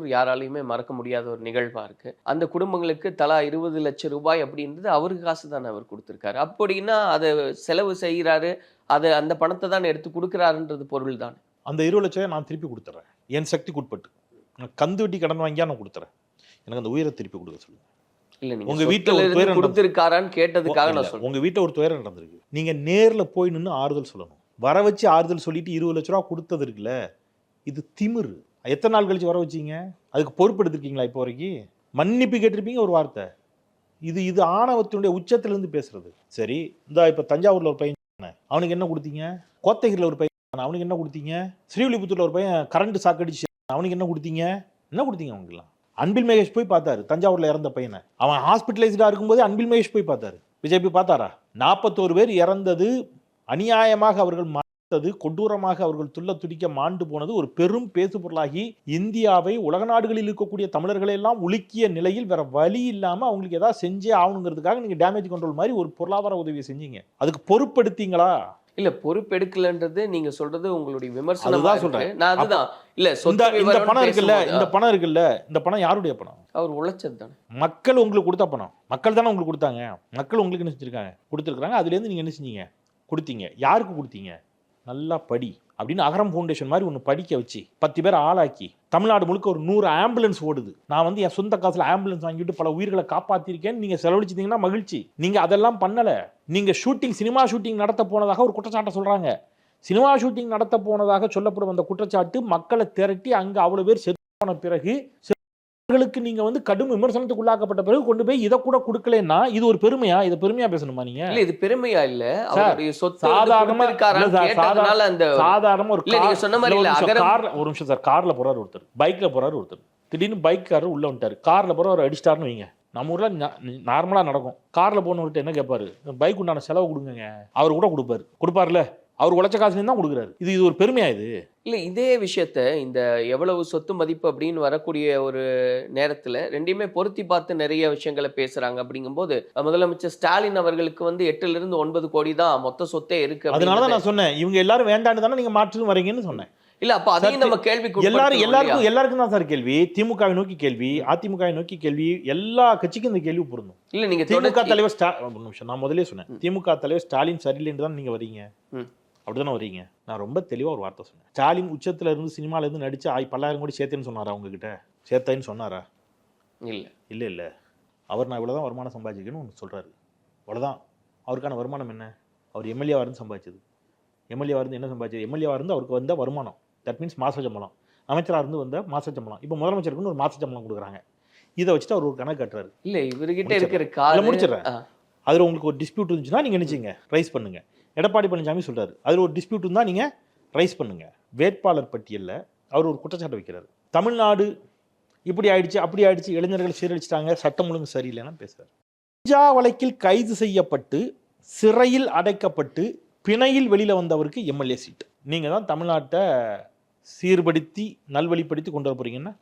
பெரம்பலூர் யாராலையுமே மறக்க முடியாத ஒரு நிகழ்வா இருக்கு. அந்த குடும்பங்களுக்கு தலா 20 லட்சம் ரூபாய் அப்படின்றது அவருக்கு காசு தானே அவர் கொடுத்திருக்காரு. அப்படின்னா அதை செலவு செய்கிறாரு, அந்த பணத்தை தான் எடுத்து கொடுக்கிறாருன்றது பொருள் தானே. அந்த 20 லட்சம் நான் திருப்பி கொடுத்துறேன், என் சக்திக்கு உட்பட்டு. கந்து வட்டி கடன் வாங்கியா நான் கொடுத்துறேன், எனக்கு அந்த உயிரை திருப்பி கொடுக்க சொல்லுங்க. இல்ல, நீங்க உங்க வீட்டுல ஒரு துயரம் கொடுத்திருக்காரான்னு கேட்டதுக்காக நான் சொல்றேன். உங்க வீட்டுல ஒரு துயரம் நடந்திருக்கு, நீங்க நேர்ல போய் நின்று ஆறுதல் சொல்லணும். வர வச்சு ஆறுதல் சொல்லிட்டு 20 லட்ச ரூபா கொடுத்தது இருக்குல்ல, இது திமிரு. எத்தனை நாள் கழிச்சு வர வச்சீங்க? அதுக்கு பொறுப்பு எடுத்திருக்கீங்களா? இப்போ வரைக்கும் மன்னிப்பு கேட்டிருப்பீங்க ஒரு வார்த்தை. இது ஆணவத்தினுடைய உச்சத்திலிருந்து பேசுறது. சரி, இந்த இப்ப தஞ்சாவூர்ல ஒரு பையன், அவனுக்கு என்ன கொடுத்தீங்க? கோத்தகிரில ஒரு பையன், அவனுக்கு என்ன கொடுத்தீங்க? ஸ்ரீவில்லிபுத்தூர்ல ஒரு பையன் கரண்ட் சாக்கடிச்சு, அவனுக்கு என்ன கொடுத்தீங்க? என்ன கொடுத்தீங்க அவங்களுக்குலாம்? அன்பில் மகேஷ் போய் பார்த்தாரு தஞ்சாவூர்ல இறந்த பையனை. அவன் ஹாஸ்பிட்டலைஸ்டா இருக்கும்போது அன்பில் மகேஷ் போய் பார்த்தாரு. விஜய் போய் பார்த்தாரா? 41 பேர் இறந்தது, அநியாயமாக அவர்கள் மாண்டது, கொடூரமாக அவர்கள் துள்ள துடிக்க மாண்டு போனது ஒரு பெரும் பேசு பொருளாகி இந்தியாவை உலக நாடுகளில் இருக்கக்கூடிய தமிழர்களை எல்லாம் உலுக்கிய நிலையில் வேற வழி இல்லாம அவங்களுக்கு ஏதாவது செஞ்சே ஆகணுங்கிறதுக்காக நீங்க டேமேஜ் கண்ட்ரோல் மாதிரி ஒரு பொருளாதார உதவியை செஞ்சீங்க. அதுக்கு பொறுப்பெடுத்தீங்களா? இல்ல, பொறுப்பெடுக்கலன்றது நீங்க சொல்றது உங்களுடைய விமர்சனம். அதுதான் சொல்றேன். நான் அதுதான் இல்ல, இந்த பணம் இருக்குல்ல, இந்த பணம் இருக்குல்ல, இந்த பணம் யாருடைய பணம்? அவர் உழைச்சது தானே. மக்கள் உங்களுக்கு கொடுத்த பணம். மக்கள் தானே உங்களுக்கு கொடுத்தாங்க. மக்கள் உங்களுக்கு என்ன செஞ்சிருக்காங்க? கொடுத்துருக்காங்க. அதுல இருந்து நீங்க என்ன செஞ்சீங்க? கொடுத்தீங்க. யாருக்கு கொடுத்தீங்க? நல்லா படி அப்படின்னு அகரம் ஃபவுண்டேஷன் மாதிரி ஒன்று படிக்க வச்சு 10 பேர் ஆளாக்கி தமிழ்நாடு முழுக்க ஒரு 100 ஆம்புலன்ஸ் ஓடுது. நான் வந்து என் சொந்த காசுல ஆம்புலன்ஸ் வாங்கிட்டு பல உயிர்களை காப்பாத்திருக்கேன்னு நீங்க செலவழிச்சிட்டீங்கன்னா மகிழ்ச்சி. நீங்க அதெல்லாம் பண்ணல. நீங்க சினிமா ஷூட்டிங் நடத்த போனதாக ஒரு குற்றச்சாட்டை சொல்றாங்க. சினிமா ஷூட்டிங் நடத்த போனதாக சொல்லப்படும் அந்த குற்றச்சாட்டு மக்களை திரட்டி அங்க அவ்வளவு பேர் செத்து போன பிறகு நீங்க வந்து கடும் விமர்சனத்துக்கு உள்ளாக்கப்பட்ட பிறகு கொண்டு போய் இதை கூட கொடுக்கலன்னா இது ஒரு பெருமையா? இதை பெருமையா பேசணுமா நீங்க? இல்ல, இது பெருமையா இல்ல. அவருடைய சொத்து சாதாரணமா ஒரு நீங்க சொன்ன மாதிரி இல்ல. ஒரு நிமிஷம் சார், கார்ல போறாரு ஒருத்தர், பைக்ல போறாரு ஒருத்தர், திடீர்னு பைக்காரர் உள்ள வந்துட்டாரு, கார்ல போற ஒரு அடிஸ்டார்னு வைங்க. நம்ம ஊர்ல நார்மலா நடக்கும். கார்ல போனவர்கிட்ட என்ன கேட்பாரு? பைக் உண்டான செலவு கொடுங்க. அவர் கூட கொடுப்பாருல, அவர் உழைச்ச காசுல தான் கொடுக்குறாரு. இது ஒரு பெருமையா? இது இல்ல. இதே விஷயத்த இந்த எவ்வளவு சொத்து மதிப்பு அப்படின்னு வரக்கூடிய ஒரு நேரத்துல ரெண்டையுமே பொருத்தி பார்த்து நிறைய விஷயங்களை பேசுறாங்க. அப்படிங்கும்போது முதலமைச்சர் ஸ்டாலின் அவர்களுக்கு வந்து 8 to 9 கோடி தான் மொத்த சொத்தே இருக்கு. அதனாலதான் நான் சொன்னேன், இவங்க எல்லாரும் வேண்டான்னு தானே நீங்க மாற்று வரீங்கன்னு சொன்னேன். இல்ல, அப்ப அதையும் நம்ம கேள்விக்கு எல்லாருக்கும் தான் சார் கேள்வி. திமுகவை நோக்கி கேள்வி, அதிமுகவை நோக்கி கேள்வி, எல்லா கட்சிக்கும் இந்த கேள்வி பொருந்தும். இல்ல, நீங்க திமுக தலைவர் நான் முதலே சொன்னேன், திமுக தலைவர் ஸ்டாலின் சரியில்லைன்னு தான் நீங்க வரீங்க. அப்படிதானே வரீங்க? நான் ரொம்ப தெளிவா ஒரு வார்த்தை சொன்னேன். ஸ்டாலின் உச்சத்துல இருந்து சினிமால இருந்து நடிச்சு 10,000 கோடி சேர்த்தேன்னு சொன்னாரா? உங்ககிட்ட சேர்த்தேன்னு சொன்னாரா? இல்ல. அவர் நான் இவ்வளவுதான் வருமானம் சம்பாதிச்சிருக்கேன்னு ஒன்று சொல்றாரு. அவ்வளவுதான். அவருக்கான வருமானம் என்ன? அவர் எம்எல்ஏவா இருந்து சம்பாதிச்சது. எம்எல்ஏவா இருந்து என்ன சம்பாதிச்சது? எம்எல்ஏவா இருந்து அவருக்கு வந்த வருமானம், தட் மீன்ஸ் மாச சம்பளம். அமைச்சராக இருந்து வந்த மாச சம்பளம். இப்போ முதலமைச்சருக்கு ஒரு மாச சம்பளம் கொடுக்குறாங்க. இதை வச்சுட்டு அவர் ஒரு கணக்கு கட்டுறாரு. இல்ல, இவர்கிட்ட இருக்கிற கால முடிச்சிடறேன். அதுல உங்களுக்கு ஒரு டிஸ்பியூட் இருந்துச்சுன்னா நீங்க நினைச்சீங்க ரைஸ் பண்ணுங்க. எடப்பாடி பழனிசாமி சொல்றாரு, அதுல ஒரு டிஸ்பியூட் இருந்தா நீங்க ரைஸ் பண்ணுங்க. வேட்பாளர் பட்டியலில் அவர் ஒரு குற்றச்சாட்டு வைக்கிறாரு. தமிழ்நாடு இப்படி ஆயிடுச்சு, அப்படி ஆயிடுச்சு, இளைஞர்கள் சீரழிச்சிட்டாங்க, சட்டம் ஒழுங்கு சரியில்லைன்னு பேசுறாரு. கஞ்சா வழக்கில் கைது செய்யப்பட்டு சிறையில் அடைக்கப்பட்டு பிணையில் வெளியில வந்தவருக்கு எம்எல்ஏ சீட்டு. நீங்க தான் தமிழ்நாட்டை சீர்படுத்தி நல்வழிப்படுத்தி கொண்டு வர போறீங்கன்னா